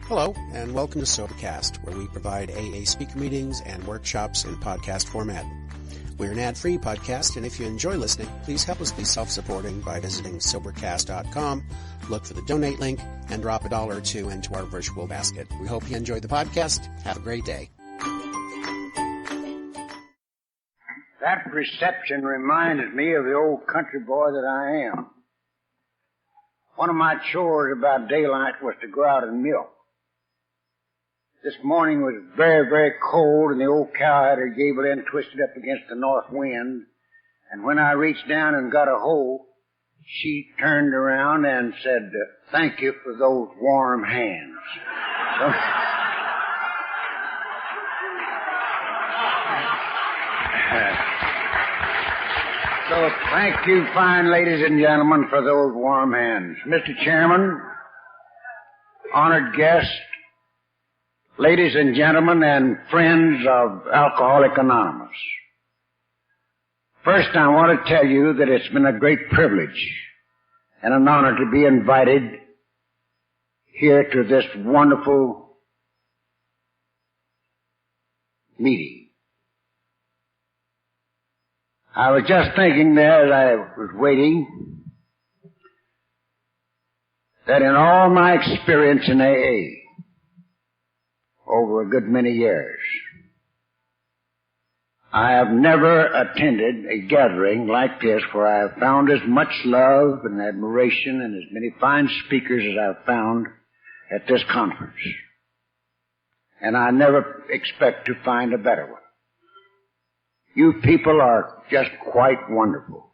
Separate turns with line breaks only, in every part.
Hello, and welcome to Sobercast, where we provide AA speaker meetings and workshops in podcast format. We're an ad-free podcast, and if you enjoy listening, please help us be self-supporting by visiting Sobercast.com, look for the donate link, and drop $1 or $2 into our virtual basket. We hope you enjoyed the podcast. Have a great day.
That reception reminded me of the old country boy that I am. One of my chores about daylight was to go out and milk. This morning was very, very cold, and the old cow had her gable end twisted up against the north wind. And when I reached down and got a hoe, she turned around and said, "Thank you for those warm hands." So thank you, fine ladies and gentlemen, for those warm hands. Mr. Chairman, honored guests, ladies and gentlemen, and friends of Alcoholics Anonymous. First, I want to tell you that it's been a great privilege and an honor to be invited here to this wonderful meeting. I was just thinking there as I was waiting that in all my experience in AA, over a good many years, I have never attended a gathering like this where I have found as much love and admiration and as many fine speakers as I've found at this conference. And I never expect to find a better one. You people are just quite wonderful.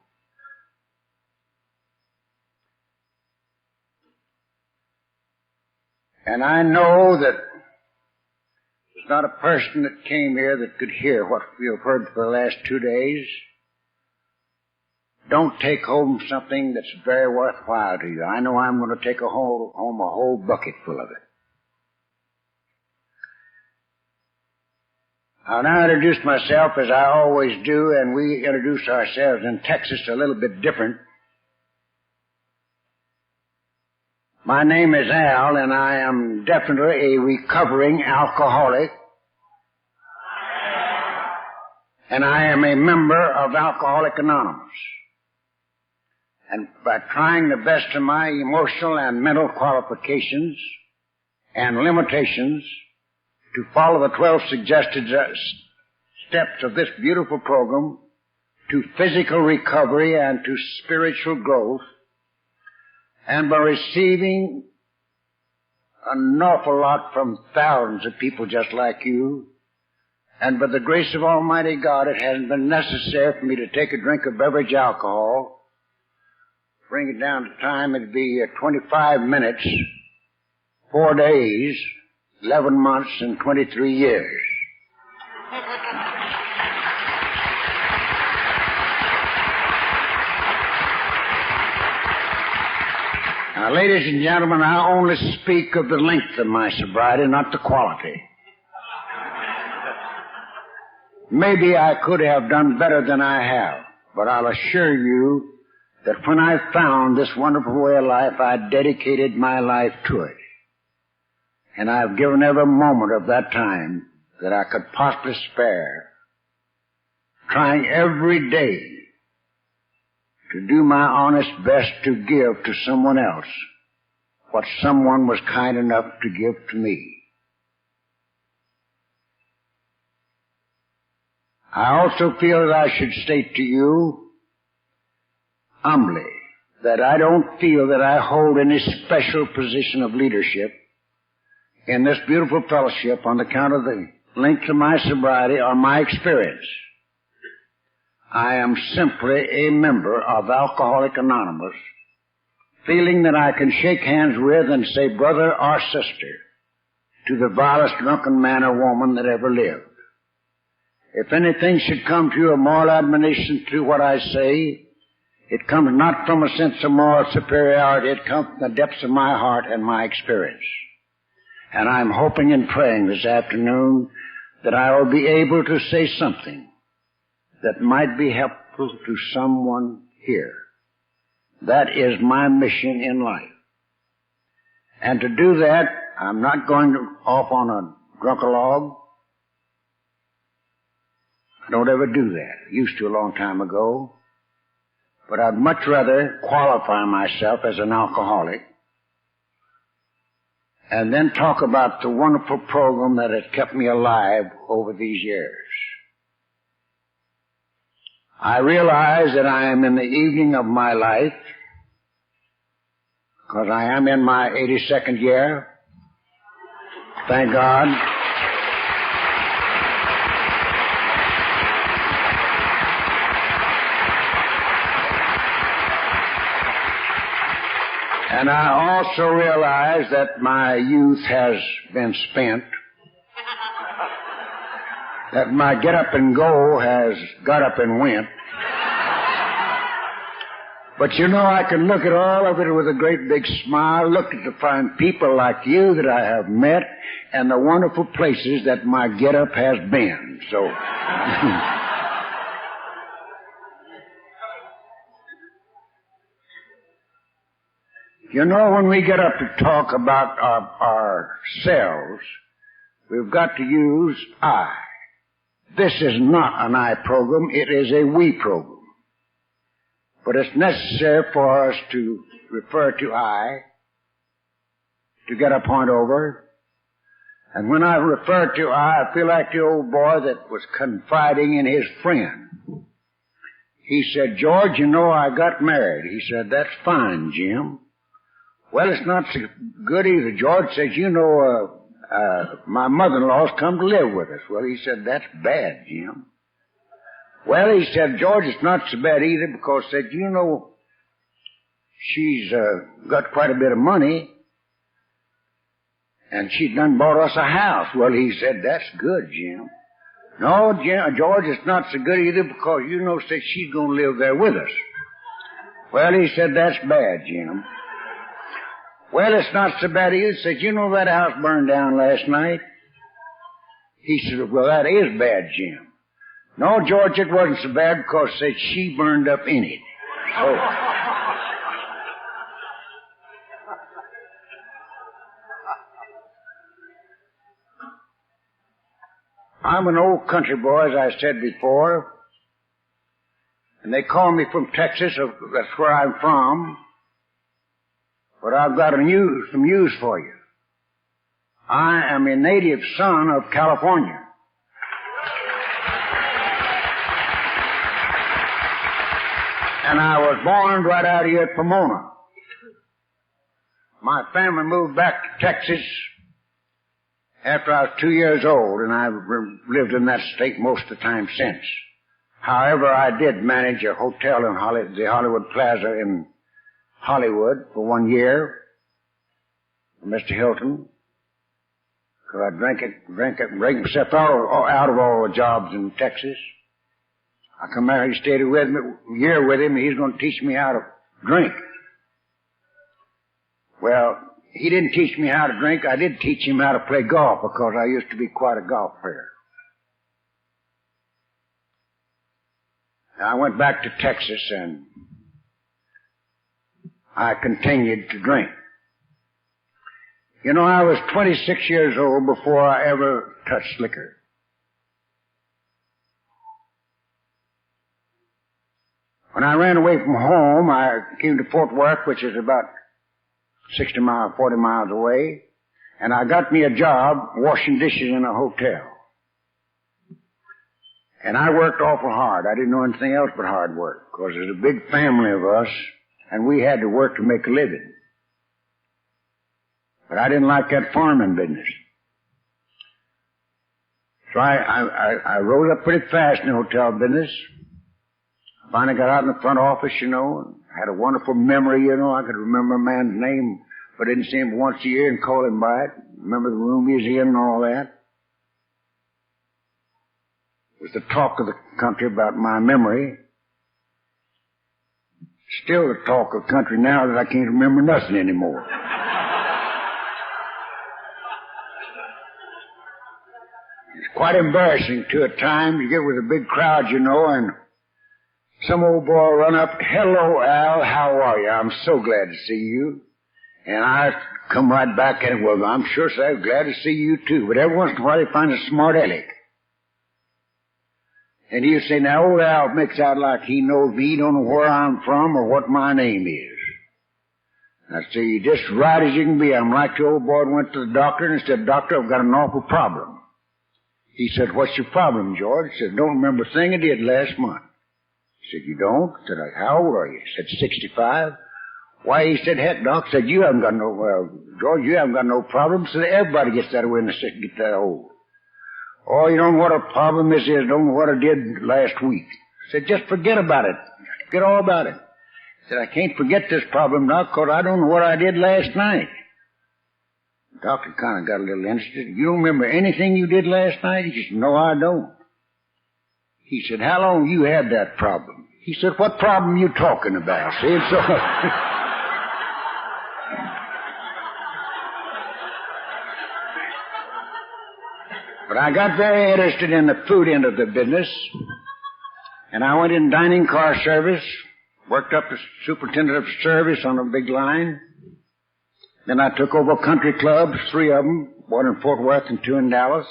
And I know that there's not a person that came here that could hear what we have heard for the last 2 days. Don't take home something that's very worthwhile to you. I know I'm going to take home a whole bucket full of it. I'll now introduce myself as I always do, and we introduce ourselves in Texas a little bit different. My name is Al, and I am definitely a recovering alcoholic. And I am a member of Alcoholics Anonymous. And by trying the best of my emotional and mental qualifications and limitations to follow the 12 suggested steps of this beautiful program to physical recovery and to spiritual growth, and by receiving an awful lot from thousands of people just like you, and by the grace of Almighty God, it hasn't been necessary for me to take a drink of beverage alcohol. Bring it down to time, it'd be 25 minutes, 4 days, 11 months, and 23 years. Now, ladies and gentlemen, I only speak of the length of my sobriety, not the quality. Maybe I could have done better than I have, but I'll assure you that when I found this wonderful way of life, I dedicated my life to it. And I've given every moment of that time that I could possibly spare, trying every day to do my honest best to give to someone else what someone was kind enough to give to me. I also feel that I should state to you humbly that I don't feel that I hold any special position of leadership in this beautiful fellowship on account of the length of my sobriety or my experience. I am simply a member of Alcoholics Anonymous, feeling that I can shake hands with and say brother or sister to the vilest drunken man or woman that ever lived. If anything should come to you of moral admonition through what I say, it comes not from a sense of moral superiority, it comes from the depths of my heart and my experience. And I'm hoping and praying this afternoon that I will be able to say something that might be helpful to someone here. That is my mission in life. And to do that, I'm not going off on a drunk-a-log. I don't ever do that. I used to a long time ago. But I'd much rather qualify myself as an alcoholic and then talk about the wonderful program that has kept me alive over these years. I realize that I am in the evening of my life, because I am in my 82nd year. Thank God. And I also realize that my youth has been spent, that my get up and go has got up and went. But you know, I can look at all of it with a great big smile, look at the fine people like you that I have met, and the wonderful places that my get up has been. So, you know, when we get up to talk about ourselves, we've got to use I. This is not an I program, it is a we program. But it's necessary for us to refer to I to get a point over. And when I refer to I feel like the old boy that was confiding in his friend. He said, George, you know, I got married. He said, that's fine, Jim. Well, it's not so good either. George says, you know, my mother-in-law's come to live with us. Well, he said, that's bad, Jim. Well, he said, George, it's not so bad either, because said, you know, she's got quite a bit of money, and she done bought us a house. Well, he said, that's good, Jim. No, George, it's not so good either, because you know, said she's going to live there with us. Well, he said, that's bad, Jim. Well, it's not so bad either. He said, you know that house burned down last night? He said, well, that is bad, Jim. No, George, it wasn't so bad, because said she burned up in it. So, I'm an old country boy, as I said before, and they call me from Texas. That's where I'm from. But I've got some news for you. I am a native son of California. And I was born right out here at Pomona. My family moved back to Texas after I was 2 years old, and I've lived in that state most of the time since. However, I did manage a hotel in the Hollywood Plaza in Hollywood for 1 year, for Mr. Hilton, because I drank myself out of all the jobs in Texas. I come out here, he stayed with me, a year with him, and he's going to teach me how to drink. Well, he didn't teach me how to drink. I did teach him how to play golf, because I used to be quite a golf player. I went back to Texas, and I continued to drink. You know, I was 26 years old before I ever touched liquor. When I ran away from home, I came to Fort Worth, which is about 40 miles away, and I got me a job washing dishes in a hotel. And I worked awful hard. I didn't know anything else but hard work, because there's a big family of us, and we had to work to make a living. But I didn't like that farming business. So I rose up pretty fast in the hotel business. I finally got out in the front office, you know, and had a wonderful memory, you know. I could remember a man's name, but didn't see him once a year and call him by it. Remember the room he was in and all that. It was the talk of the country about my memory. Still the talk of the country now that I can't remember nothing anymore. It's quite embarrassing to at times. You get with a big crowd, you know, and some old boy run up, hello, Al, how are you? I'm so glad to see you. And I come right back at him, well, I'm sure, sir, I'm glad to see you too. But every once in a while he finds a smart aleck. And he'll say, now old Al makes out like he knows me. He don't know where I'm from or what my name is. I say, you're just right as you can be. I'm like the old boy who went to the doctor and said, Doctor, I've got an awful problem. He said, what's your problem, George? He said, don't remember a thing I did last month. He said, you don't? I said, how old are you? He said, 65. Why, he said, heck, Doc, said, you haven't got no, George, you haven't got no problem. So everybody gets that way when they get that old. Oh, you don't know what a problem this is. Don't know what I did last week. I said, just forget about it. Forget all about it. I said, I can't forget this problem, Doc, because I don't know what I did last night. The doctor kind of got a little interested. You don't remember anything you did last night? He said, no, I don't. He said, how long you had that problem? He said, what problem you talking about? See, and so... But I got very interested in the food end of the business, and I went in dining car service, worked up as superintendent of service on a big line. Then I took over country clubs, 3 of them, one in Fort Worth and 2 in Dallas.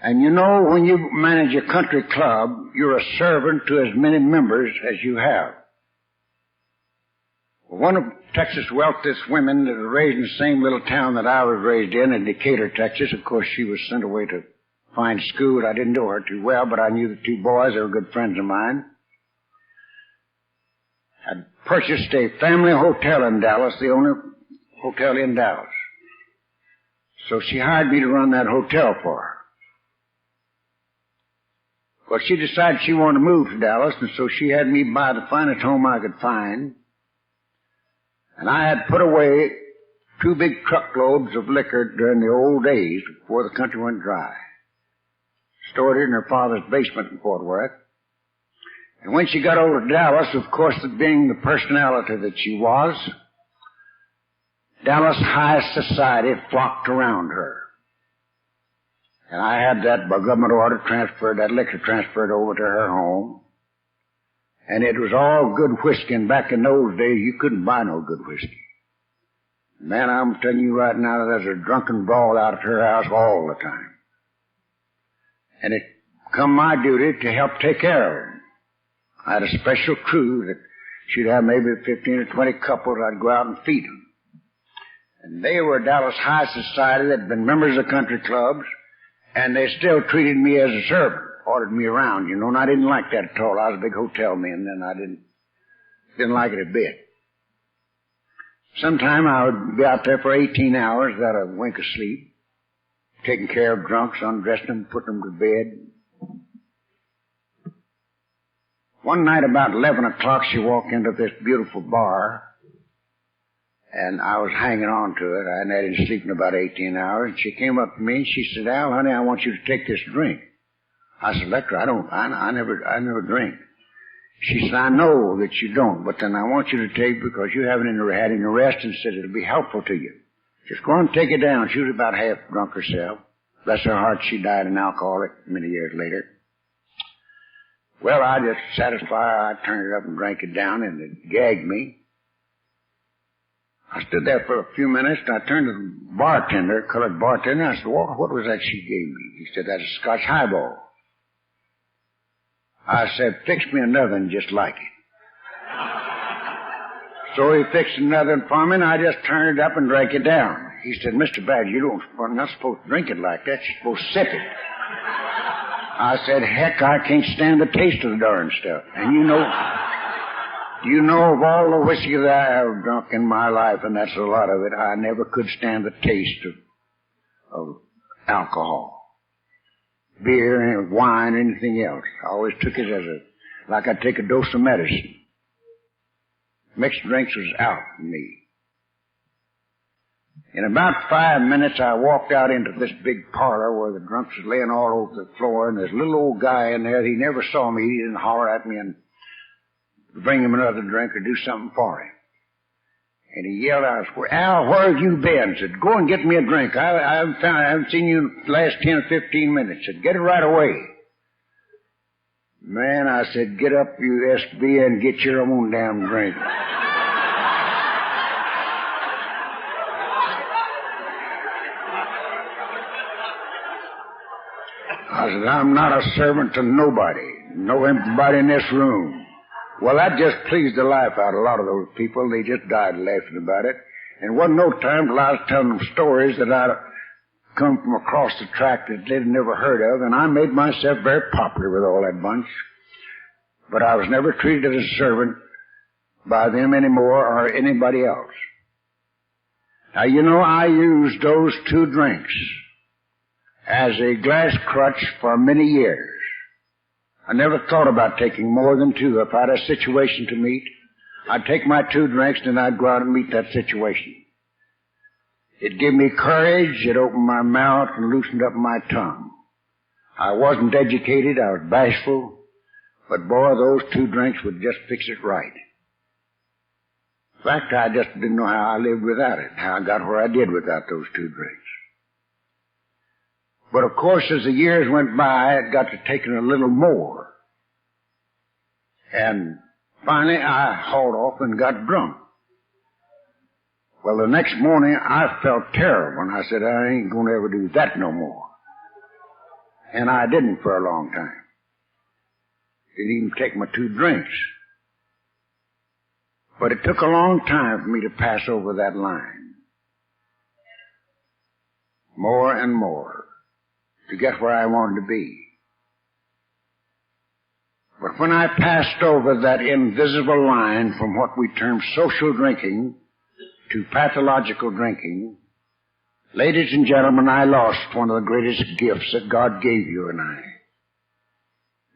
And you know, when you manage a country club, you're a servant to as many members as you have. One of Texas' wealthiest women that was raised in the same little town that I was raised in Decatur, Texas. Of course, she was sent away to find school. I didn't know her too well, but I knew the 2 boys. They were good friends of mine. I'd purchased a family hotel in Dallas, the only hotel in Dallas. So she hired me to run that hotel for her. Well, she decided she wanted to move to Dallas, and so she had me buy the finest home I could find. And I had put away 2 big truckloads of liquor during the old days before the country went dry. Stored it in her father's basement in Fort Worth. And when she got over to Dallas, of course, being the personality that she was, Dallas high society flocked around her. And I had that by government order transferred, that liquor transferred over to her home. And it was all good whiskey, and back in those days, you couldn't buy no good whiskey. Man, I'm telling you right now, there's a drunken brawl out at her house all the time. And it come my duty to help take care of them. I had a special crew that she'd have maybe 15 or 20 couples. I'd go out and feed them. And they were Dallas high society that had been members of country clubs, and they still treated me as a servant. Ordered me around, you know, and I didn't like that at all. I was a big hotel man, and I didn't like it a bit. Sometime I would be out there for 18 hours without a wink of sleep, taking care of drunks, undressing them, putting them to bed. One night about 11 o'clock, she walked into this beautiful bar, and I was hanging on to it. I hadn't had any sleep in about 18 hours, and she came up to me and she said, Al, honey, I want you to take this drink. I said, Lecter, I never drink. She said, I know that you don't, but then I want you to take because you haven't had any rest, and said it'll be helpful to you. Just go on and take it down. She was about half drunk herself. Bless her heart, she died an alcoholic many years later. Well, I just satisfied. I turned it up and drank it down, and it gagged me. I stood there for a few minutes, and I turned to the bartender, colored bartender, and I said, well, what was that she gave me? He said, that's a Scotch highball. I said, fix me another one just like it. So he fixed another one for me, and I just turned it up and drank it down. He said, Mr. Badger, you're not supposed to drink it like that. You're supposed to sip it. I said, heck, I can't stand the taste of the darn stuff. And you know of all the whiskey that I have drunk in my life, and that's a lot of it, I never could stand the taste of alcohol. Beer, wine, anything else. I always took it like I'd take a dose of medicine. Mixed drinks was out for me. In about 5 minutes, I walked out into this big parlor where the drunks was laying all over the floor, and there's a little old guy in there. He never saw me. He didn't holler at me and bring him another drink or do something for him. And he yelled out, Al, where have you been? I said, go and get me a drink. I haven't seen you in the last 10 or 15 minutes. I said, get it right away. Man, I said, get up, you SB, and get your own damn drink. I said, I'm not a servant to nobody. Nobody in this room. Well, that just pleased the life out of a lot of those people. They just died laughing about it. And it wasn't no time till I was telling them stories that I'd come from across the track that they'd never heard of, and I made myself very popular with all that bunch. But I was never treated as a servant by them anymore or anybody else. Now, you know, I used those 2 drinks as a glass crutch for many years. I never thought about taking more than 2. If I had a situation to meet, I'd take my 2 drinks and I'd go out and meet that situation. It gave me courage, it opened my mouth and loosened up my tongue. I wasn't educated, I was bashful, but boy, those 2 drinks would just fix it right. In fact, I just didn't know how I lived without it, how I got where I did without those 2 drinks. But of course, as the years went by, it got to taking a little more. And finally, I hauled off and got drunk. Well, the next morning, I felt terrible, and I said, I ain't going to ever do that no more. And I didn't for a long time. Didn't even take my 2 drinks. But it took a long time for me to pass over that line. More and more, to get where I wanted to be. But when I passed over that invisible line from what we term social drinking to pathological drinking, ladies and gentlemen, I lost one of the greatest gifts that God gave you and I.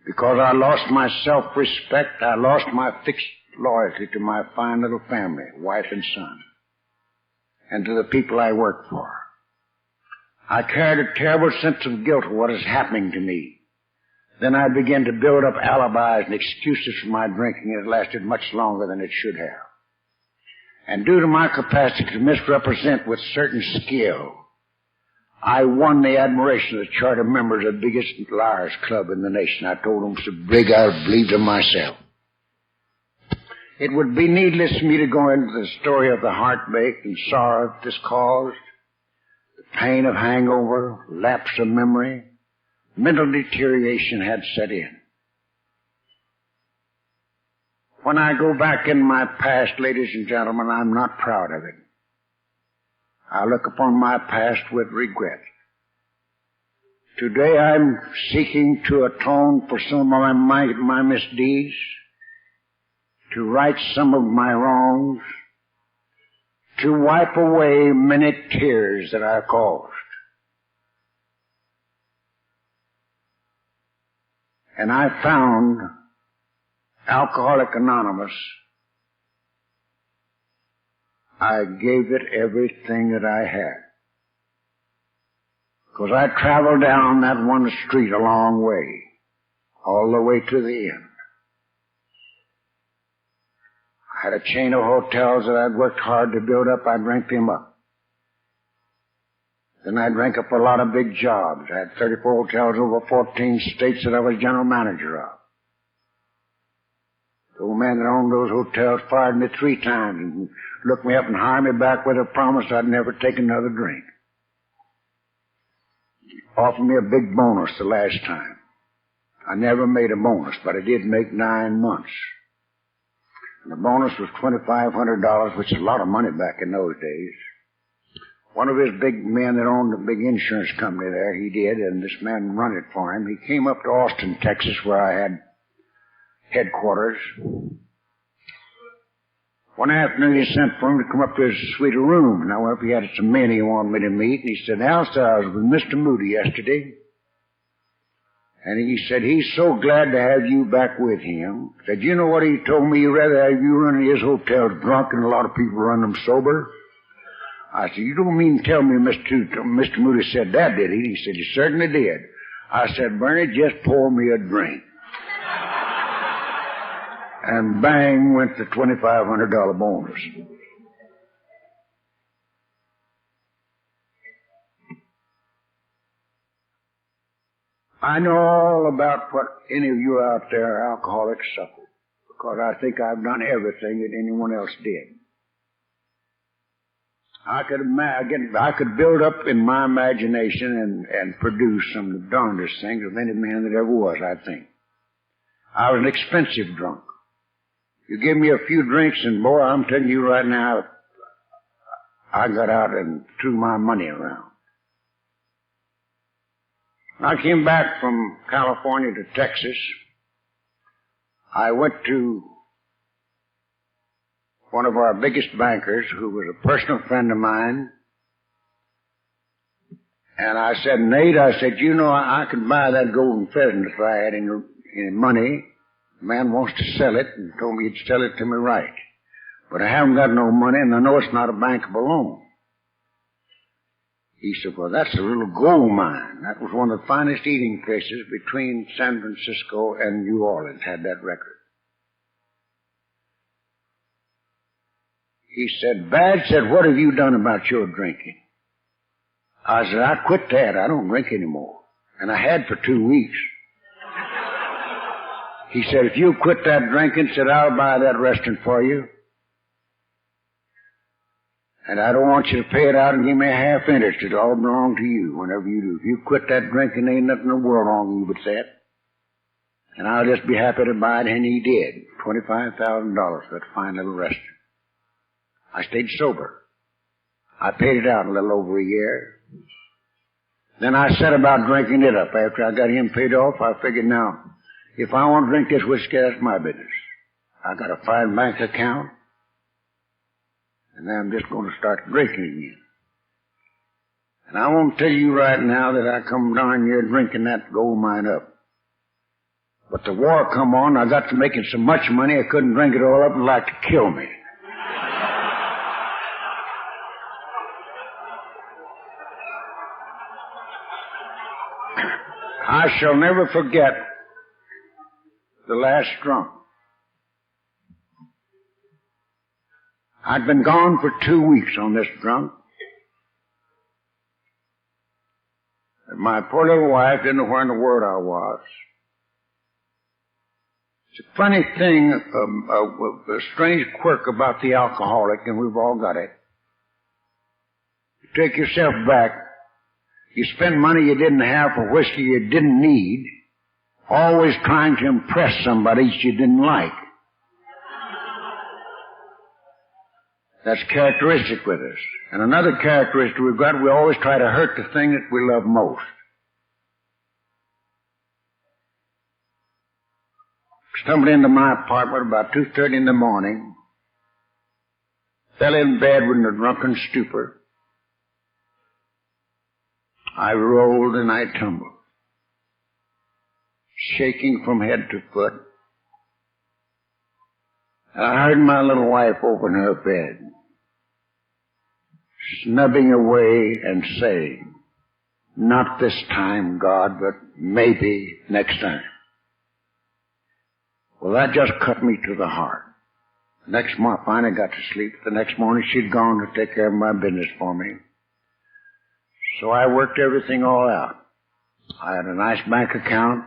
Because I lost my self-respect, I lost my fixed loyalty to my fine little family, wife and son, and to the people I worked for. I carried a terrible sense of guilt of what is happening to me. Then I began to build up alibis and excuses for my drinking, and it lasted much longer than it should have. And due to my capacity to misrepresent with certain skill, I won the admiration of the charter members of the biggest liars club in the nation. I told them so big I believed in myself. It would be needless for me to go into the story of the heartbreak and sorrow this caused, the pain of hangover, lapse of memory. Mental deterioration had set in. When I go back in my past, ladies and gentlemen, I'm not proud of it. I look upon my past with regret. Today I'm seeking to atone for some of my misdeeds, to right some of my wrongs, to wipe away many tears that I caused. And I found Alcoholics Anonymous. I gave it everything that I had. Because I traveled down that one street a long way, all the way to the end. I had a chain of hotels that I'd worked hard to build up. I drank them up. Then I drank up a lot of big jobs. I had 34 hotels over 14 states that I was general manager of. The old man that owned those hotels fired me 3 times and looked me up and hired me back with a promise I'd never take another drink. Offered me a big bonus the last time. I never made a bonus, but I did make 9 months. And the bonus was $2,500, which is a lot of money back in those days. One of his big men that owned a big insurance company there, he did, and this man run it for him. He came up to Austin, Texas, where I had headquarters. One afternoon he sent for him to come up to his suite of room. And I went up, he had some men he wanted me to meet, and he said, Al, I was with Mr. Moody yesterday. And he said, he's so glad to have you back with him. Said, you know what he told me? He'd rather have you running his hotels drunk than a lot of people run them sober. I said, you don't mean to tell me Mr. Moody said that, did he? He said, he certainly did. I said, Bernie, just pour me a drink. And bang went the $2,500 bonus. I know all about what any of you out there alcoholics suffer, because I think I've done everything that anyone else did. I could build up in my imagination and produce some of the darndest things of any man that ever was, I think. I was an expensive drunk. You give me a few drinks and boy, I'm telling you right now, I got out and threw my money around. When I came back from California to Texas, I went to one of our biggest bankers, who was a personal friend of mine, and I said, Nate, I said, you know, I could buy that golden pheasant if I had any money. The man wants to sell it and told me he'd sell it to me right. But I haven't got no money, and I know it's not a bankable loan. He said, well, that's a little gold mine. That was one of the finest eating places between San Francisco and New Orleans, had that record. He said, Bad, said, what have you done about your drinking? I said, I quit that. I don't drink anymore. And I had for 2 weeks. He said, if you quit that drinking, said, I'll buy that restaurant for you. And I don't want you to pay it out and give me a half interest. It'll all belong to you whenever you do. If you quit that drinking, ain't nothing in the world wrong with you but that. And I'll just be happy to buy it. And he did. $25,000 for that fine little restaurant. I stayed sober. I paid it out in a little over a year. Then I set about drinking it up. After I got him paid off, I figured, now, if I want to drink this whiskey, that's my business. I got a fine bank account, and then I'm just going to start drinking again. And I won't tell you right now that I come down here drinking that gold mine up. But the war come on, I got to making so much money I couldn't drink it all up and like to kill me. I shall never forget the last drunk. I'd been gone for 2 weeks on this drunk. And my poor little wife didn't know where in the world I was. It's a funny thing, a strange quirk about the alcoholic, and we've all got it. You take yourself back. You spend money you didn't have for whiskey you didn't need, always trying to impress somebody that you didn't like. That's characteristic with us. And another characteristic we've got, we always try to hurt the thing that we love most. Stumbled into my apartment about 2:30 in the morning, fell in bed in a drunken stupor. I rolled and I tumbled, shaking from head to foot. And I heard my little wife open her bed, snubbing away and saying, not this time, God, but maybe next time. Well, that just cut me to the heart. Next morning, I finally got to sleep. The next morning, she'd gone to take care of my business for me. So I worked everything all out. I had a nice bank account.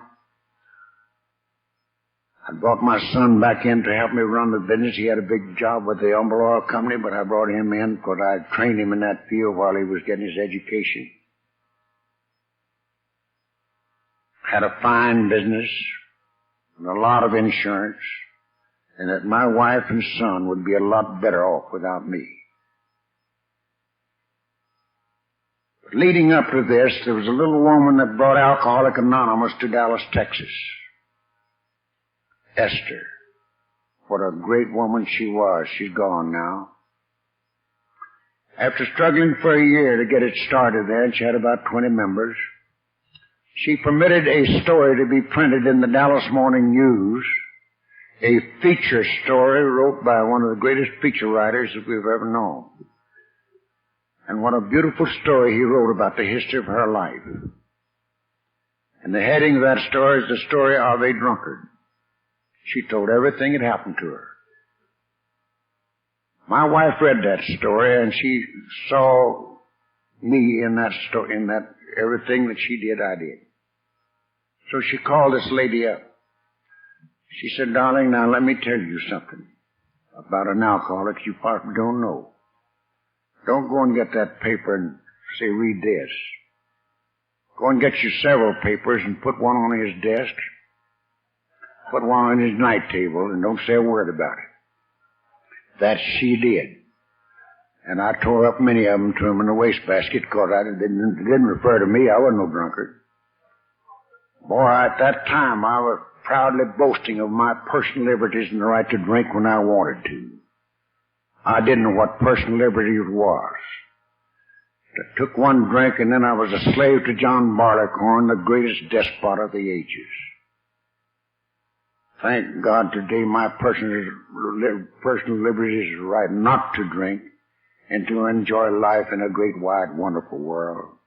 I brought my son back in to help me run the business. He had a big job with the Humble Oil Company, but I brought him in because I trained him in that field while he was getting his education. Had a fine business and a lot of insurance, and that my wife and son would be a lot better off without me. Leading up to this, there was a little woman that brought Alcoholics Anonymous to Dallas, Texas. Esther. What a great woman she was. She's gone now. After struggling for a year to get it started there, and she had about 20 members, she permitted a story to be printed in the Dallas Morning News, a feature story wrote by one of the greatest feature writers that we've ever known. And what a beautiful story he wrote about the history of her life. And the heading of that story is the story of a drunkard. She told everything that happened to her. My wife read that story, and she saw me in that story, in that everything that she did, I did. So she called this lady up. She said, darling, now let me tell you something about an alcoholic you probably don't know. Don't go and get that paper and say, read this. Go and get you several papers and put one on his desk, put one on his night table, and don't say a word about it. That she did. And I tore up many of them to him in the wastebasket because it didn't refer to me. I wasn't no drunkard. Boy, at that time, I was proudly boasting of my personal liberties and the right to drink when I wanted to. I didn't know what personal liberty was. I took one drink, and then I was a slave to John Barleycorn, the greatest despot of the ages. Thank God today my personal liberty is the right not to drink and to enjoy life in a great, wide, wonderful world.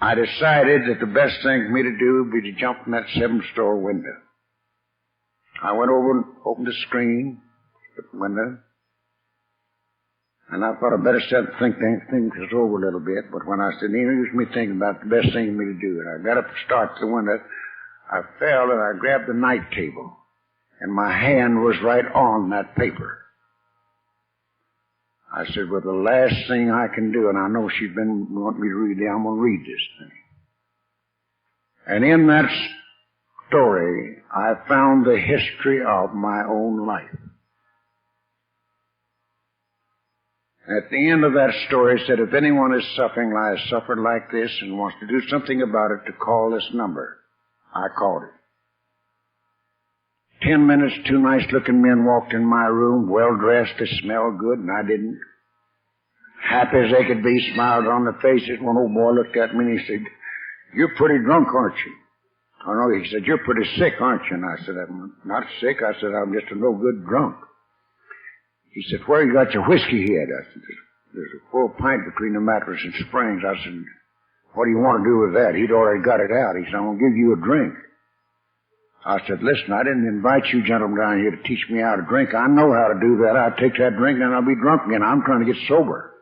I decided that the best thing for me to do would be to jump from that 7th-story window. I went over and opened the screen, the window, and I thought I'd better sit and think things over a little bit. But when I said, use me thinking about the best thing for me to do, and I got up to start the window, I fell and I grabbed the night table, and my hand was right on that paper. I said, well, the last thing I can do, and I know she's been wanting me to read it, I'm going to read this thing. And in that story, I found the history of my own life. At the end of that story, it said, if anyone is suffering, has suffered like this and wants to do something about it, to call this number. I called it. 10 minutes, 2 nice-looking men walked in my room, well-dressed, they smelled good, and I didn't. Happy as they could be, smiled on their faces. One old boy looked at me and he said, you're pretty drunk, aren't you? Oh, no, he said, you're pretty sick, aren't you? And I said, I'm not sick. I said, I'm just a no-good drunk. He said, where you got your whiskey hid? I said, there's a full pint between the mattress and springs. I said, what do you want to do with that? He'd already got it out. He said, I'm going to give you a drink. I said, listen, I didn't invite you gentlemen down here to teach me how to drink. I know how to do that. I'll take that drink and I'll be drunk again. I'm trying to get sober.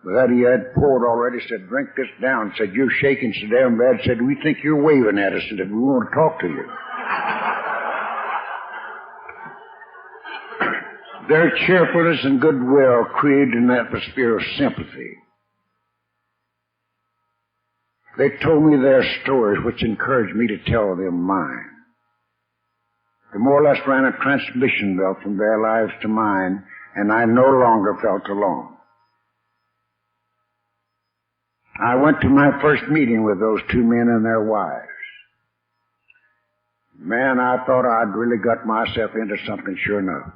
But that he had poured already, said, drink this down. Said, you're shaking so damn bad. Said, we think you're waving at us and that we want to talk to you. Their cheerfulness and goodwill created an atmosphere of sympathy. They told me their stories, which encouraged me to tell them mine. They more or less ran a transmission belt from their lives to mine, and I no longer felt alone. I went to my first meeting with those 2 men and their wives. Man, I thought I'd really got myself into something sure enough.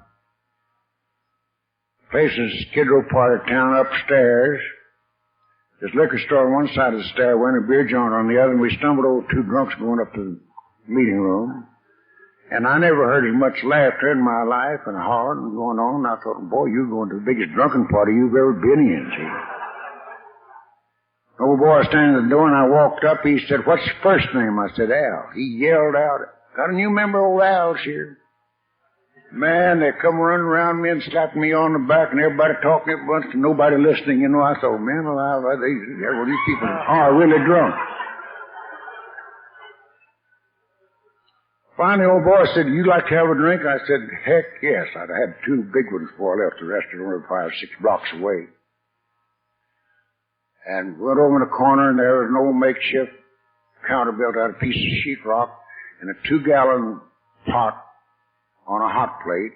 Place is Skid Row part of town upstairs. There's a liquor store on one side of the stairway and a beer joint on the other, and we stumbled over 2 drunks going up to the meeting room. And I never heard as much laughter in my life and hollering and going on. And I thought, boy, you're going to the biggest drunken party you've ever been in, see. The old boy was standing at the door, and I walked up. He said, what's your first name? I said, Al. He yelled out, got a new member, old Al's here. Man, they come running around me and slapping me on the back, and everybody talking at once and nobody listening. You know, I thought, man alive, these people are really drunk. Finally, old boy said, you like to have a drink? I said, heck yes. I'd had 2 big ones before I left. The rest were only 5 or 6 blocks away. And went over in the corner, and there was an old makeshift counter built out of a piece of sheetrock and a 2-gallon pot on a hot plate.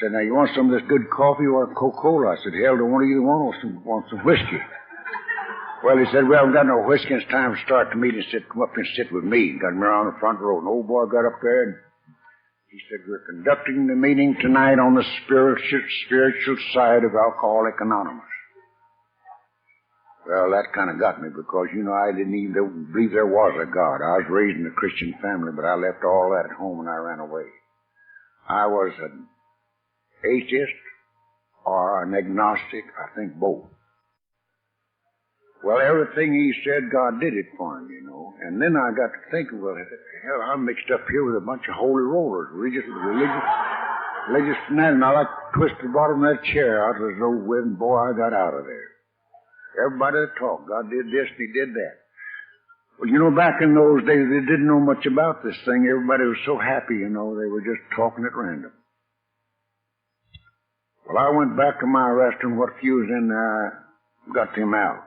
Said, now, you want some of this good coffee or Coca-Cola? I said, hell, don't want either one. Want some whiskey. Well, he said, we haven't got no whiskey. It's time to start the meeting. He said, come up and sit with me. Got me around the front row. And the old boy got up there, and he said, we're conducting the meeting tonight on the spiritual side of Alcoholics Anonymous. Well, that kind of got me because, you know, I didn't even believe there was a God. I was raised in a Christian family, but I left all that at home and I ran away. I was an atheist or an agnostic, I think both. Well, everything he said, God did it for him, you know. And then I got to thinking, well, hell, I'm mixed up here with a bunch of holy rollers, religious fanatics, and I like to twist the bottom of that chair out as though with, boy, I got out of there. Everybody that talked, God did this and he did that. Well, you know, back in those days, they didn't know much about this thing. Everybody was so happy, you know, they were just talking at random. Well, I went back to my restaurant. What few was in there, I got him out.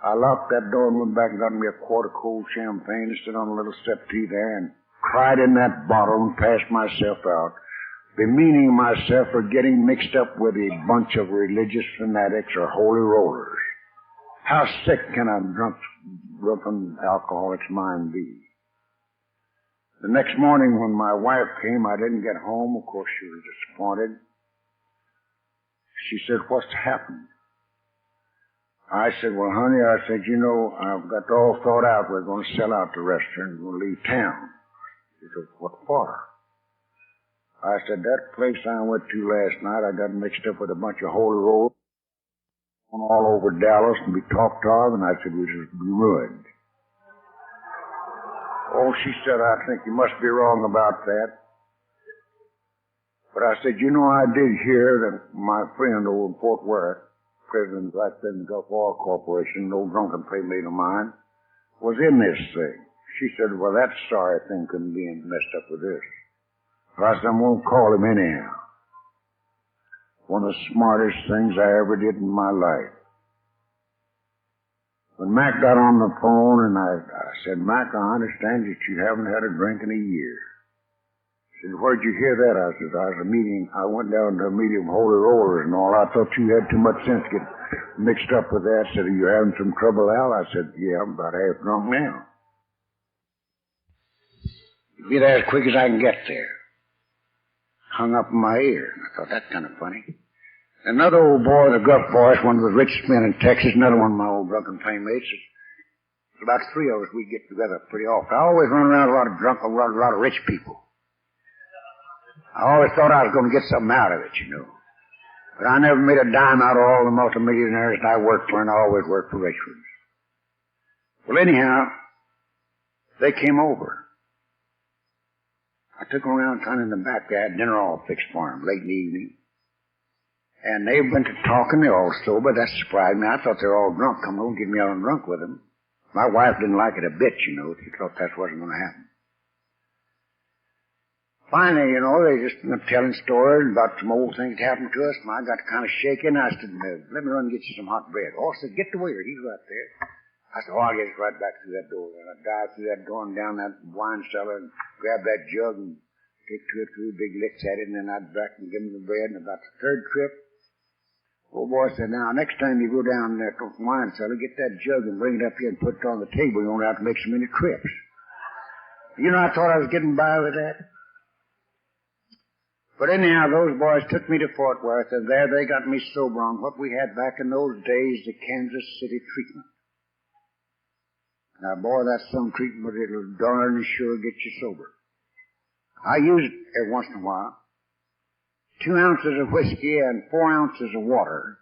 I locked that door and went back and got me a quart of cold champagne and stood on a little settee there and cried in that bottle and passed myself out, bemeaning myself for getting mixed up with a bunch of religious fanatics or holy rollers. How sick can a drunken alcoholic's mind be? The next morning when my wife came, I didn't get home. Of course, she was disappointed. She said, "What's happened?" I said, "Well, honey," I said, "you know, I've got it all thought out. We're going to sell out the restaurant and we'll leave town." She said, "What for?" I said, "That place I went to last night, I got mixed up with a bunch of holy rollers all over Dallas and be talked of, and I said, we'd just be ruined." Oh, she said, "I think you must be wrong about that." But I said, "You know, I did hear that my friend over in Fort Worth, President of the Gulf Oil Corporation, an old drunken playmate of mine, was in this thing." She said, "Well, that sorry thing couldn't be messed up with this." So I said, "I'm going to call him anyhow." One of the smartest things I ever did in my life. When Mac got on the phone and I said, "Mac, I understand that you haven't had a drink in a year." He said, "Where'd you hear that?" I said, I went down to a meeting of holy rollers and all. I thought you had too much sense to get mixed up with that." Said, "Are you having some trouble, Al?" I said, "Yeah, I'm about half drunk now." Be there as quick as I can get there. Hung up in my ear. I thought, that's kind of funny. Another old boy, the Gulf boys, one of the richest men in Texas, another one of my old drunken playmates. About three of us, we get together pretty often. I always run around a lot of drunk, a lot of rich people. I always thought I was going to get something out of it, you know. But I never made a dime out of all the multimillionaires that I worked for, and I always worked for rich ones. Well, anyhow, they came over. I took them around kind of in the back. They had dinner all fixed for them late in the evening. And they went to talking. They're all sober. That surprised me. I thought they were all drunk. Come on, get me out and drunk with them. My wife didn't like it a bit, you know. She thought that wasn't going to happen. Finally, you know, they just telling stories about some old things that happened to us. And I got kind of shaken. I said, "Let me run and get you some hot bread." Oh, I said, "Get the waiter. He's right there." I said, "Oh, I'll get right back through that door." And I dived through that door and down that wine cellar and grabbed that jug and take two or three big licks at it, and then I'd back and give him the bread. And about the third trip, old boy said, "Now, next time you go down there to the wine cellar, get that jug and bring it up here and put it on the table. You won't have to make so many trips." You know, I thought I was getting by with that. But anyhow, those boys took me to Fort Worth, and there they got me sober on what we had back in those days, the Kansas City treatment. Now, boy, that's some treatment, but it'll darn sure get you sober. I use it every once in a while. 2 ounces of whiskey and 4 ounces of water.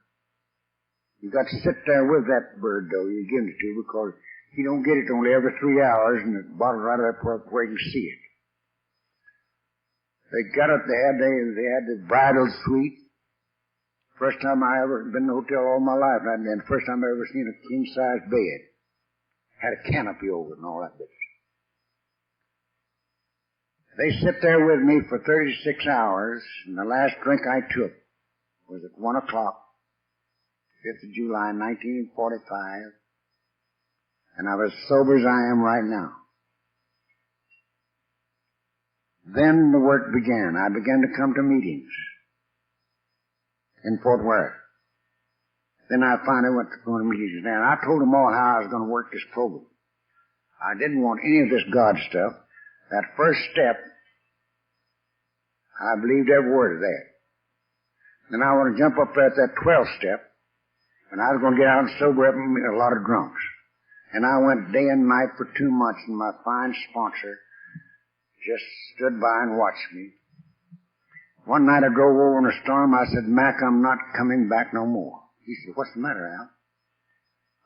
You got to sit there with that bird, though, you give it to, because you don't get it only every 3 hours, and the bottle's right up where you can see it. They got it, they had the bridal suite. First time I ever been in a hotel all my life, and the first time I ever seen a king-size bed. Had a canopy over it and all that business. They sit there with me for 36 hours, and the last drink I took was at 1 o'clock, 5th of July, 1945, and I was as sober as I am right now. Then the work began. I began to come to meetings in Fort Worth. Then I finally went to going to meetings there, and I told them all how I was going to work this program. I didn't want any of this God stuff. That first step, I believed every word of that. Then I want to jump up there at that 12th step, and I was going to get out and sober up and meet a lot of drunks. And I went day and night for 2 months, and my fine sponsor just stood by and watched me. One night I drove over in a storm. I said, "Mac, I'm not coming back no more." He said, "What's the matter, Al?"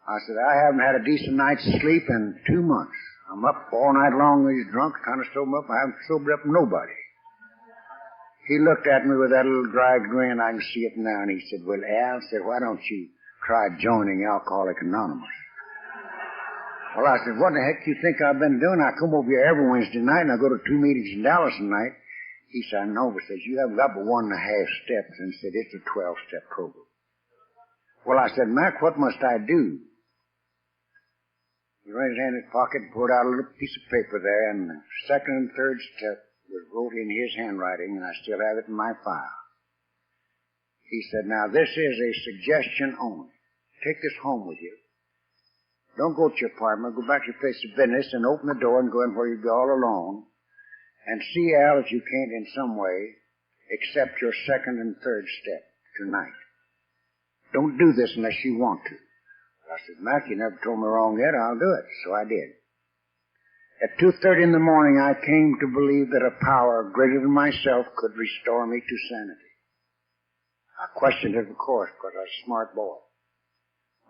I said, "I haven't had a decent night's sleep in 2 months. I'm up all night long with these drunks trying to sober up. I haven't sobered up nobody." He looked at me with that little dry grin. I can see it now. And he said, "Well, Al," said, "why don't you try joining Alcoholics Anonymous?" Well, I said, "What the heck do you think I've been doing? I come over here every Wednesday night, and I go to 2 meetings in Dallas tonight." He said, I know, but says, you haven't got but 1.5 steps, and said, it's a 12-step program. Well, I said, Mac, what must I do? He ran his hand in his pocket and pulled out a little piece of paper there, and the second and third step was wrote in his handwriting, and I still have it in my file. He said, now, this is a suggestion only. Take this home with you. Don't go to your apartment. Go back to your place of business and open the door and go in where you be all alone. And see, Al, if you can't in some way accept your second and third step tonight. Don't do this unless you want to. I said, Mac, you never told me wrong yet. I'll do it. So I did. At 2:30 in the morning, I came to believe that a power greater than myself could restore me to sanity. I questioned it, of course, because I was a smart boy.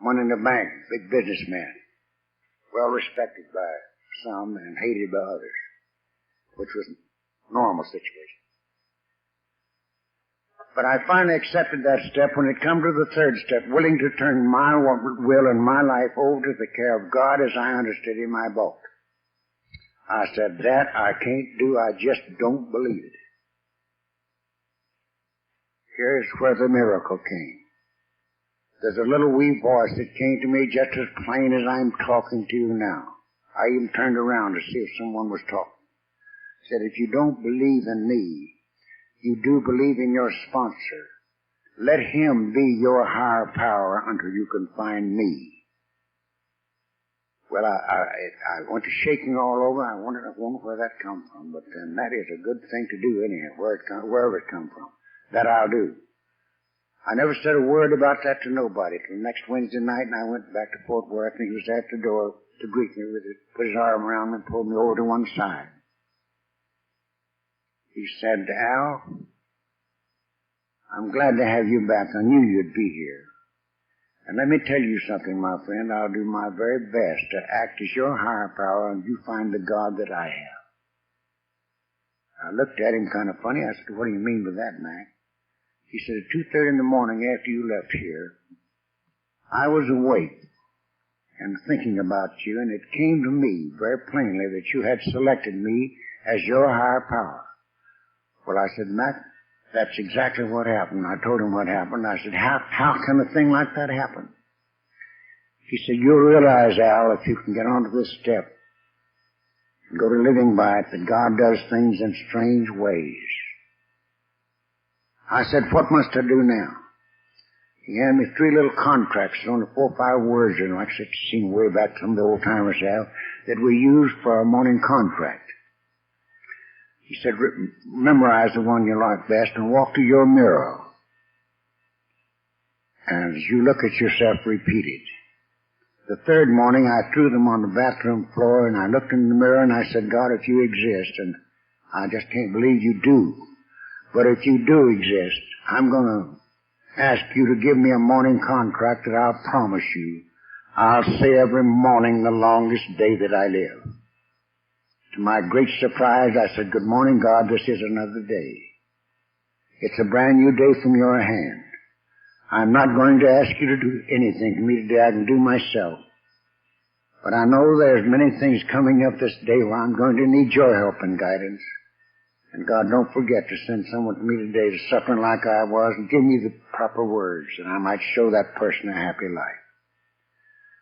Money in the bank, big businessman, well respected by some and hated by others, which was a normal situation. But I finally accepted that step when it come to the third step, willing to turn my will and my life over to the care of God as I understood in my boat. I said, that I can't do, I just don't believe it. Here's where the miracle came. There's a little wee voice that came to me just as plain as I'm talking to you now. I even turned around to see if someone was talking. Said, if you don't believe in me, you do believe in your sponsor. Let him be your higher power until you can find me. Well, I went to shaking all over. I wondered where that come from. But that is a good thing to do anyhow, wherever it come from. That I'll do. I never said a word about that to nobody till next Wednesday night, and I went back to Fort Worth, and he was at the door to greet me with it, put his arm around me and pulled me over to one side. He said, Al, I'm glad to have you back. I knew you'd be here. And let me tell you something, my friend. I'll do my very best to act as your higher power and you find the God that I have. I looked at him kind of funny. I said, what do you mean by that, Mac? He said, at 2:30 in the morning after you left here, I was awake and thinking about you, and it came to me very plainly that you had selected me as your higher power. Well, I said, Mac, that's exactly what happened. I told him what happened. I said, how can a thing like that happen? He said, you'll realize, Al, if you can get onto this step and go to living by it, that God does things in strange ways. I said, what must I do now? He handed me 3 little contracts, only 4 or 5 words in them, like it seemed way back some of the old timers have, that we used for our morning contract. He said, memorize the one you like best and walk to your mirror. And as you look at yourself, repeat it. The third morning, I threw them on the bathroom floor, and I looked in the mirror, and I said, God, if you exist, and I just can't believe you do, but if you do exist, I'm going to ask you to give me a morning contract that I'll promise you I'll say every morning the longest day that I live. To my great surprise, I said, good morning, God, this is another day. It's a brand new day from your hand. I'm not going to ask you to do anything for me today I can do myself. But I know there's many things coming up this day where I'm going to need your help and guidance. And God, don't forget to send someone to me today that's suffering like I was and give me the proper words that I might show that person a happy life.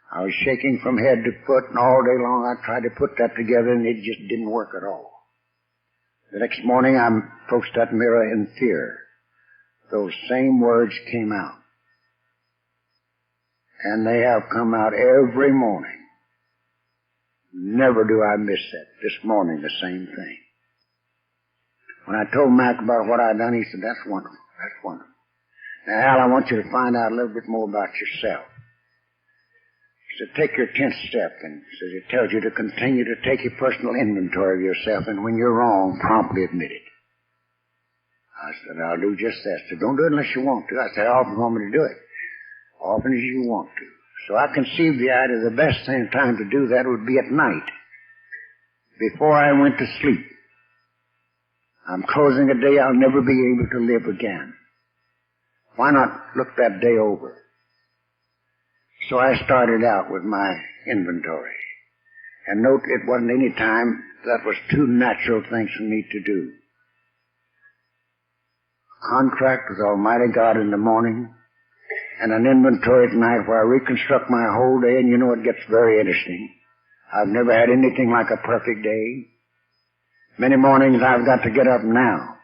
I was shaking from head to foot, and all day long I tried to put that together, and it just didn't work at all. The next morning I approached that mirror in fear. Those same words came out. And they have come out every morning. Never do I miss that. This morning, the same thing. When I told Mac about what I'd done, he said, that's wonderful. That's wonderful. Now, Al, I want you to find out a little bit more about yourself. He said, take your 10th step, and he says, it tells you to continue to take your personal inventory of yourself, and when you're wrong, promptly admit it. I said, I'll do just that. He said, don't do it unless you want to. I said, how often you want me to do it? Often as you want to. So I conceived the idea the best time to do that would be at night, before I went to sleep. I'm closing a day I'll never be able to live again. Why not look that day over? So I started out with my inventory. And note, it wasn't any time that was too natural things for me to do. contract with Almighty God in the morning, and an inventory at night where I reconstruct my whole day, and you know it gets very interesting. I've never had anything like a perfect day. Many mornings I've got to get up now,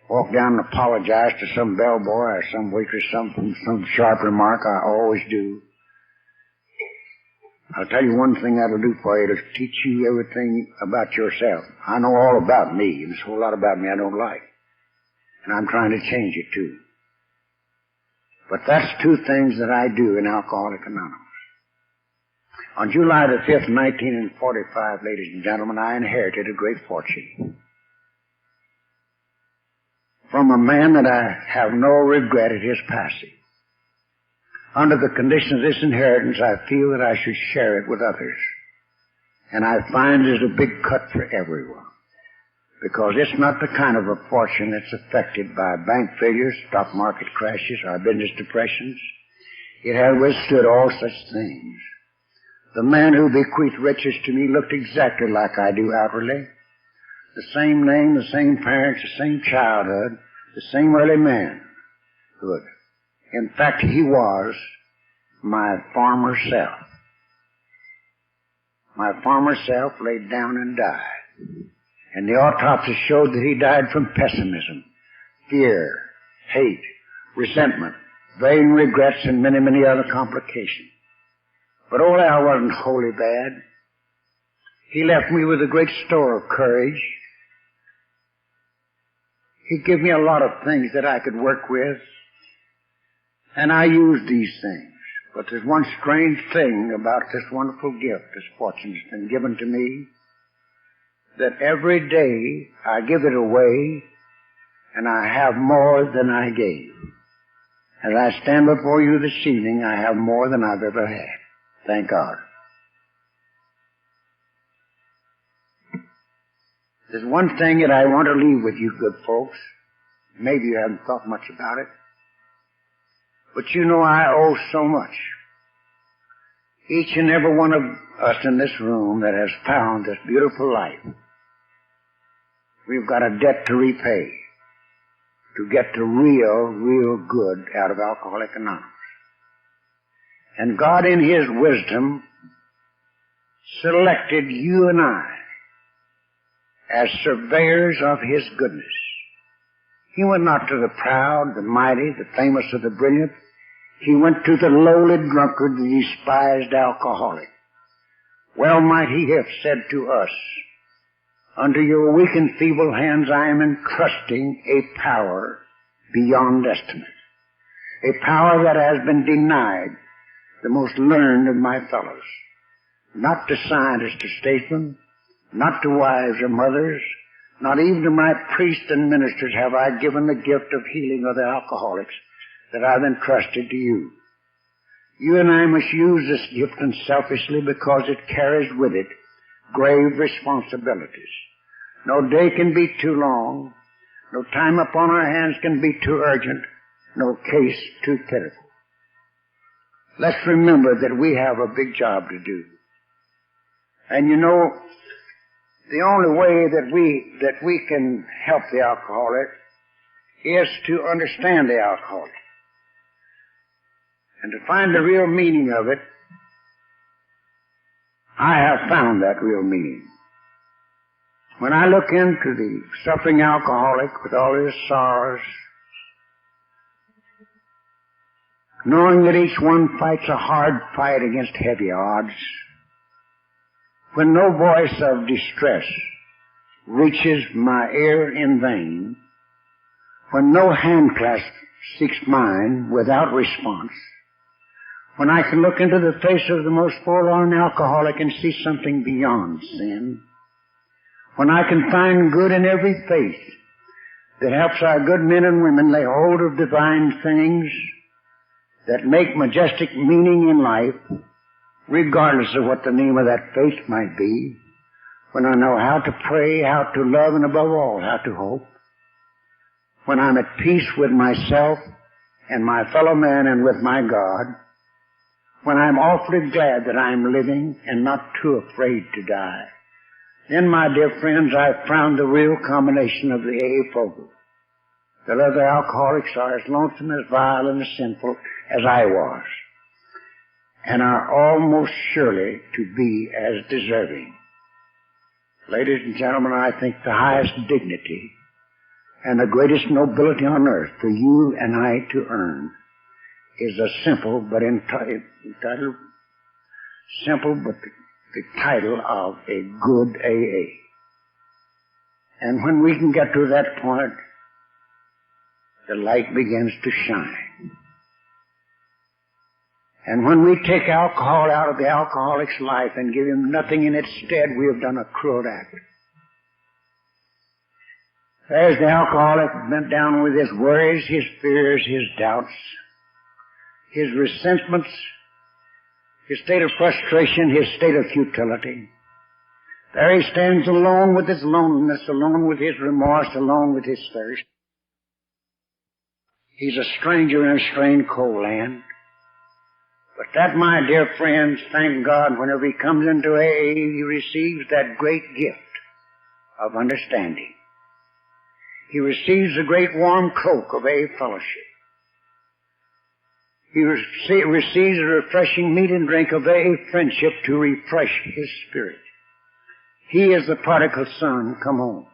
walk down and apologize to some bellboy or some waitress, some sharp remark. I always do. I'll tell you one thing that'll do for you. It'll teach you everything about yourself. I know all about me, and there's a whole lot about me I don't like. And I'm trying to change it too. But that's two things that I do in Alcoholics Anonymous. On July the 5th, 1945, ladies and gentlemen, I inherited a great fortune from a man that I have no regret at his passing. Under the conditions of this inheritance, I feel that I should share it with others. And I find it's a big cut for everyone. Because it's not the kind of a fortune that's affected by bank failures, stock market crashes, or business depressions. It has withstood all such things. The man who bequeathed riches to me looked exactly like I do outwardly. The same name, the same parents, the same childhood, the same early man. Good. In fact, he was my former self. My former self laid down and died. And the autopsy showed that he died from pessimism, fear, hate, resentment, vain regrets, and many, many other complications. But old Al wasn't wholly bad. He left me with a great store of courage. He gave me a lot of things that I could work with. And I used these things. But there's one strange thing about this wonderful gift, this fortune that's been given to me, that every day I give it away and I have more than I gave. As I stand before you this evening, I have more than I've ever had. Thank God. There's one thing that I want to leave with you good folks. Maybe you haven't thought much about it. But you know I owe so much. Each and every one of us in this room that has found this beautiful life, we've got a debt to repay to get the real good out of Alcoholics Anonymous. And God in His wisdom selected you and I as surveyors of His goodness. He went not to the proud, the mighty, the famous, or the brilliant. He went to the lowly drunkard, the despised alcoholic. Well might He have said to us, under your weak and feeble hands I am entrusting a power beyond estimate. A power that has been denied the most learned of my fellows. Not to scientists or statesmen, not to wives or mothers, not even to my priests and ministers have I given the gift of healing of the alcoholics that I've entrusted to you. You and I must use this gift unselfishly because it carries with it grave responsibilities. No day can be too long. No time upon our hands can be too urgent. No case too pitiful. Let's remember that we have a big job to do. And you know, the only way that we can help the alcoholic is to understand the alcoholic. And to find the real meaning of it, I have found that real meaning. When I look into the suffering alcoholic with all his sorrows, knowing that each one fights a hard fight against heavy odds, when no voice of distress reaches my ear in vain, when no hand clasp seeks mine without response, when I can look into the face of the most forlorn alcoholic and see something beyond sin, when I can find good in every face that helps our good men and women lay hold of divine things that make majestic meaning in life, regardless of what the name of that faith might be, when I know how to pray, how to love, and above all, how to hope, when I'm at peace with myself and my fellow man and with my God, when I'm awfully glad that I'm living and not too afraid to die, then, my dear friends, I've found the real combination of the AA program. that other alcoholics are as lonesome, as vile, and as sinful as I was, and are almost surely to be as deserving. Ladies and gentlemen, I think the highest dignity and the greatest nobility on earth for you and I to earn is a simple but the title of a good AA. And when we can get to that point, the light begins to shine. And when we take alcohol out of the alcoholic's life and give him nothing in its stead, we have done a cruel act. There's the alcoholic bent down with his worries, his fears, his doubts, his resentments, his state of frustration, his state of futility. There he stands alone with his loneliness, alone with his remorse, alone with his thirst. He's a stranger in a strange cold land. But that, my dear friends, thank God, whenever he comes into AA, he receives that great gift of understanding. He receives the great warm cloak of AA fellowship. He receives the refreshing meat and drink of AA friendship to refresh his spirit. He is the prodigal son, come home.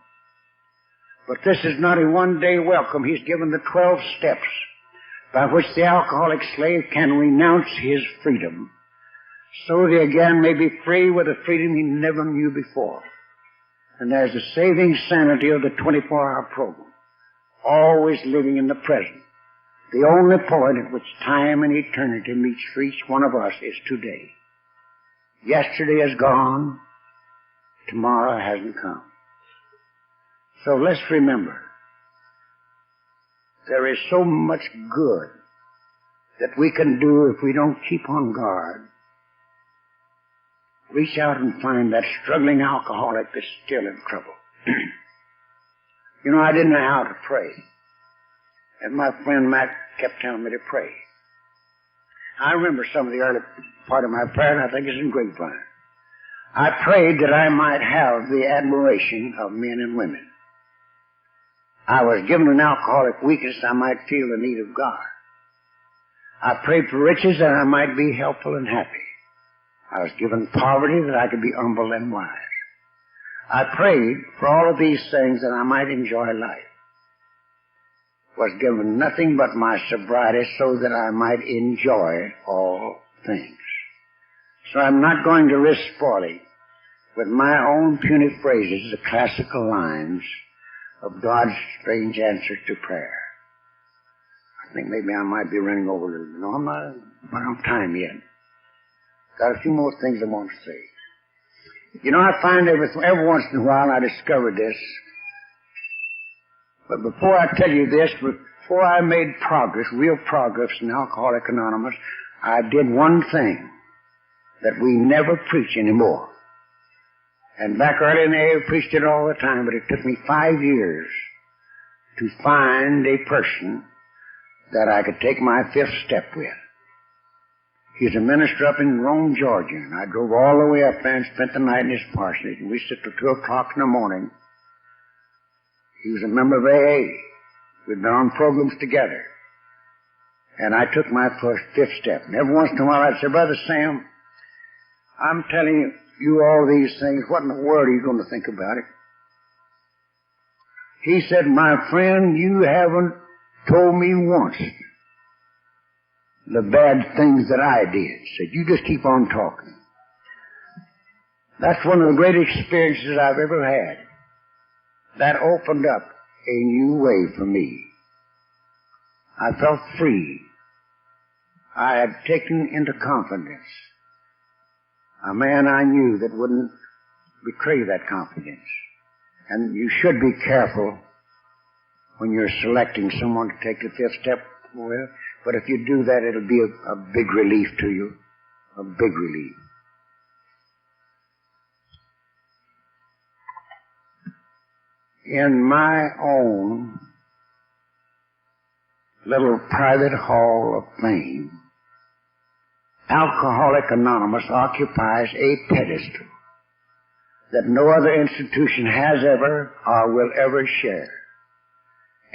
But this is not a one-day welcome. He's given the 12 steps by which the alcoholic slave can renounce his freedom, so that he again may be free with a freedom he never knew before. And there's the saving sanity of the 24-hour program, always living in the present. The only point at which time and eternity meets for each one of us is today. Yesterday is gone. Tomorrow hasn't come. So let's remember, there is so much good that we can do if we don't keep on guard. Reach out and find that struggling alcoholic that's still in trouble. You know, I didn't know how to pray. And my friend Matt kept telling me to pray. I remember some of the early part of my prayer, and I think it's in grapevine. I prayed that I might have the admiration of men and women. I was given an alcoholic weakness, I might feel the need of God. I prayed for riches that I might be helpful and happy. I was given poverty that I could be humble and wise. I prayed for all of these things that I might enjoy life. Was given nothing but my sobriety so that I might enjoy all things. So I'm not going to risk spoiling with my own puny phrases the classical lines of God's strange answer to prayer. I think maybe I might be running over a little bit. No, I'm not on time yet. Got a few more things I want to say. You know, I find every once in a while I discover this. But before I tell you this, before I made progress, real progress in Alcoholics Anonymous, I did one thing that we never preach anymore. And back early in the AA, I preached it all the time, but it took me 5 years to find a person that I could take my 5th step with. He's a minister up in Rome, Georgia, and I drove all the way up there and spent the night in his parsonage, and we sit till 2 o'clock in the morning. He was a member of AA. We'd been on programs together. And I took my 5th step. And every once in a while I'd say, Brother Sam, I'm telling you all these things. What in the world are you going to think about it? He said, my friend, you haven't told me once the bad things that I did. Said, you just keep on talking. That's one of the great experiences I've ever had. That opened up a new way for me. I felt free. I had taken into confidence a man I knew that wouldn't betray that confidence. And you should be careful when you're selecting someone to take the 5th step with. But if you do that, it'll be a big relief to you. A big relief. In my own little private hall of fame, Alcoholics Anonymous occupies a pedestal that no other institution has ever or will ever share.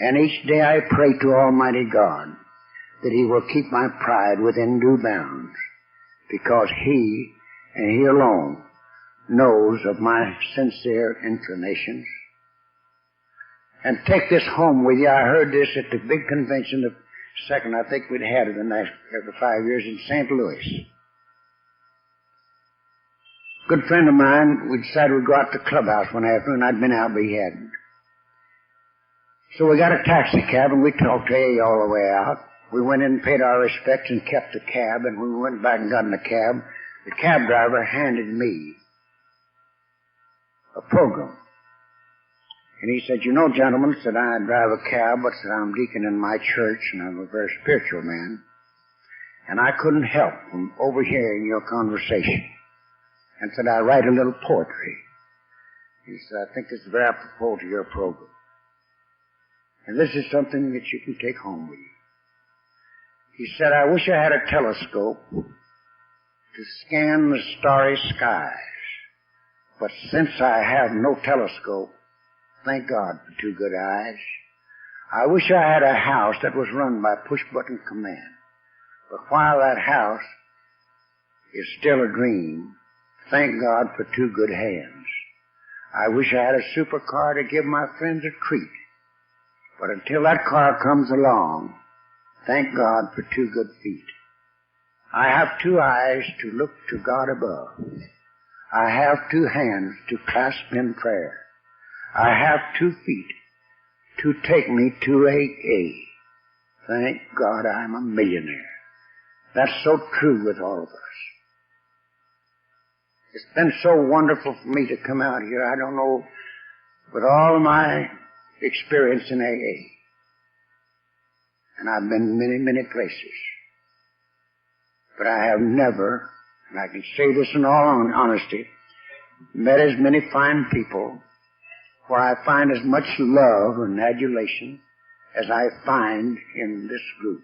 And each day I pray to Almighty God that He will keep my pride within due bounds, because He, and He alone, knows of my sincere inclinations. And take this home with you. I heard this at the big convention, the second I think we'd had in the next every 5 years in St. Louis. Good friend of mine, we decided we'd go out to the clubhouse one afternoon. I'd been out, but he hadn't. So we got a taxi cab, and we talked to A all the way out. We went in and paid our respects and kept the cab, and when we went back and got in the cab driver handed me a program. And he said, "You know, gentlemen," said, "I drive a cab, but said, I'm deacon in my church, and I'm a very spiritual man. And I couldn't help from overhearing your conversation. And said, I write a little poetry." He said, "I think this is very apropos to your program. And this is something that you can take home with you." He said, "I wish I had a telescope to scan the starry skies. But since I have no telescope, thank God for two good eyes. I wish I had a house that was run by push-button command. But while that house is still a dream, thank God for two good hands. I wish I had a supercar to give my friends a treat. But until that car comes along, thank God for two good feet. I have two eyes to look to God above. I have two hands to clasp in prayer. I have 2 feet to take me to AA. Thank God I'm a millionaire." That's so true with all of us. It's been so wonderful for me to come out here. I don't know, with all of my experience in AA, and I've been many, many places, but I have never, and I can say this in all honesty, met as many fine people where I find as much love and adulation as I find in this group.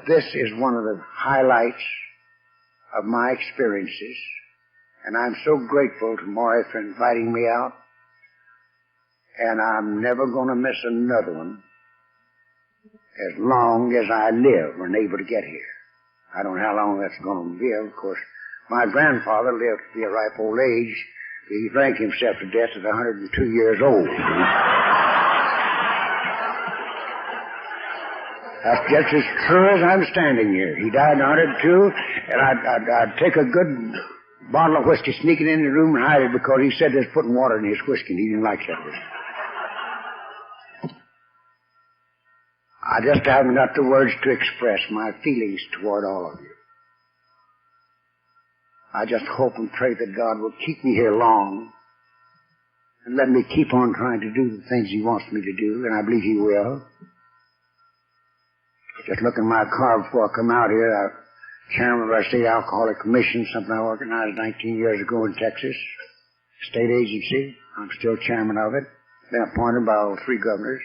This is one of the highlights of my experiences, and I'm so grateful to Maury for inviting me out, and I'm never going to miss another one as long as I live and able to get here. I don't know how long that's going to be. Of course, my grandfather lived to be a ripe old age. He drank himself to death at 102 years old. That's just as true as I'm standing here. He died at 102, and I'd take a good bottle of whiskey, sneak it in the room and hide it, because he said there's putting water in his whiskey, and he didn't like that whiskey. I just haven't got the words to express my feelings toward all of you. I just hope and pray that God will keep me here long and let me keep on trying to do the things He wants me to do, and I believe He will. Just look in my car before I come out here. I'm chairman of our State Alcoholic Commission, something I organized 19 years ago in Texas, state agency. I'm still chairman of it. Been appointed by all 3 governors.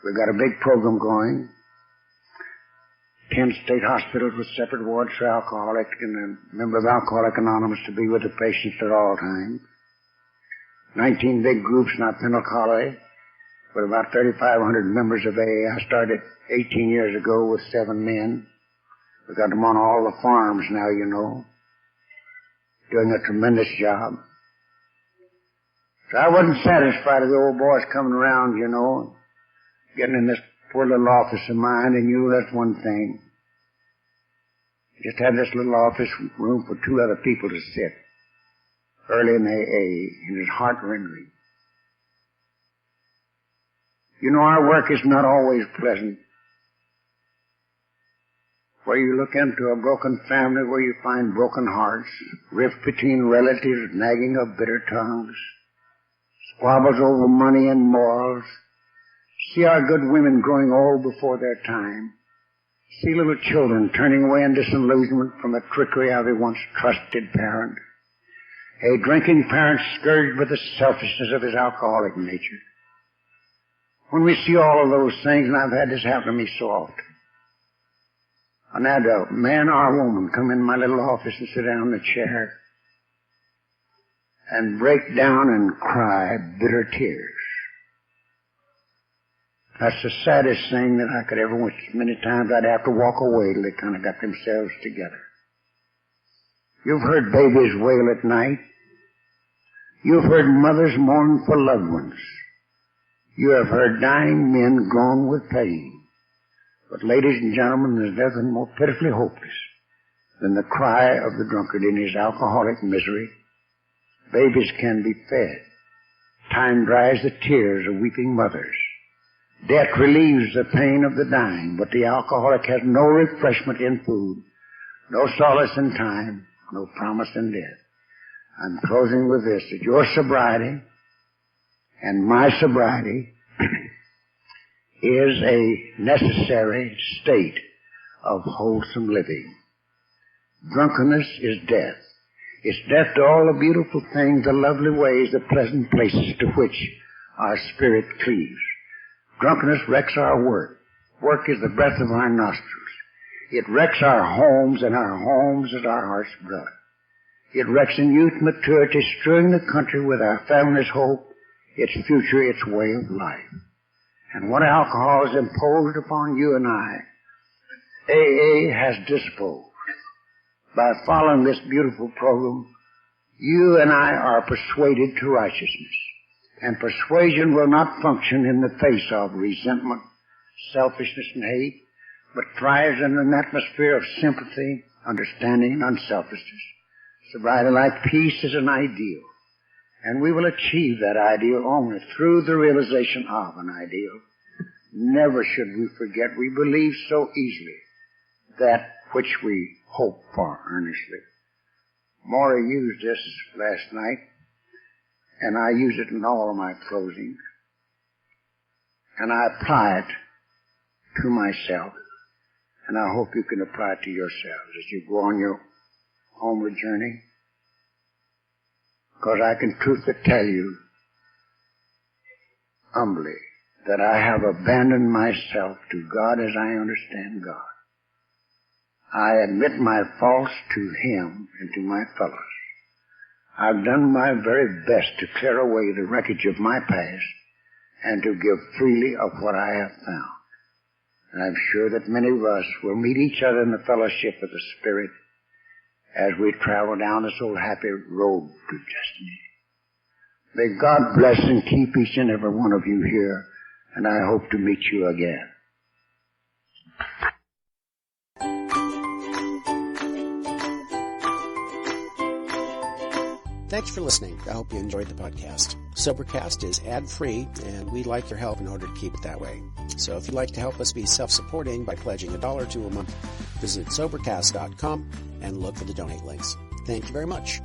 We've got a big program going. 10 state hospitals with separate wards for alcoholic, and a member of Alcoholics Anonymous to be with the patients at all times. 19 big groups in our penal colony with about 3,500 members of AA. I started 18 years ago with 7 men. We've got them on all the farms now, you know, doing a tremendous job. So I wasn't satisfied with the old boys coming around, you know, getting in this poor little office of mine, and that's one thing. Just had this little office room for 2 other people to sit early in AA, and it's heart-rending. You know, our work is not always pleasant. Where you look into a broken family, where you find broken hearts, rift between relatives, nagging of bitter tongues, squabbles over money and morals, see our good women growing old before their time, see little children turning away in disillusionment from the trickery of a once trusted parent, a drinking parent scourged with the selfishness of his alcoholic nature. When we see all of those things, and I've had this happen to me so often, an adult, man or woman, come in my little office and sit down in the chair and break down and cry bitter tears. That's the saddest thing that I could ever wish. Many times I'd have to walk away till they kind of got themselves together. You've heard babies wail at night. You've heard mothers mourn for loved ones. You have heard dying men groan with pain. But ladies and gentlemen, there's nothing more pitifully hopeless than the cry of the drunkard in his alcoholic misery. Babies can be fed. Time dries the tears of weeping mothers. Death relieves the pain of the dying, but the alcoholic has no refreshment in food, no solace in time, no promise in death. I'm closing with this, that your sobriety and my sobriety is a necessary state of wholesome living. Drunkenness is death. It's death to all the beautiful things, the lovely ways, the pleasant places to which our spirit cleaves. Drunkenness wrecks our work. Work is the breath of our nostrils. It wrecks our homes, and our homes is our heart's blood. It wrecks in youth maturity, strewing the country with our family's hope, its future, its way of life. And what alcohol has imposed upon you and I, AA has disposed. By following this beautiful program, you and I are persuaded to righteousness. And persuasion will not function in the face of resentment, selfishness, and hate, but thrives in an atmosphere of sympathy, understanding, and unselfishness. Sobriety like peace is an ideal, and we will achieve that ideal only through the realization of an ideal. Never should we forget we believe so easily that which we hope for earnestly. Maury used this last night, and I use it in all of my closings, and I apply it to myself, and I hope you can apply it to yourselves as you go on your homeward journey, because I can truthfully tell you humbly that I have abandoned myself to God as I understand God. I admit my faults to Him and to my fellows. I've done my very best to clear away the wreckage of my past and to give freely of what I have found. And I'm sure that many of us will meet each other in the fellowship of the Spirit as we travel down this old happy road to destiny. May God bless and keep each and every one of you here, and I hope to meet you again.
Thanks for listening. I hope you enjoyed the podcast. Sobercast is ad-free, and we'd like your help in order to keep it that way. So if you'd like to help us be self-supporting by pledging $1 or $2 a month, visit Sobercast.com and look for the donate links. Thank you very much.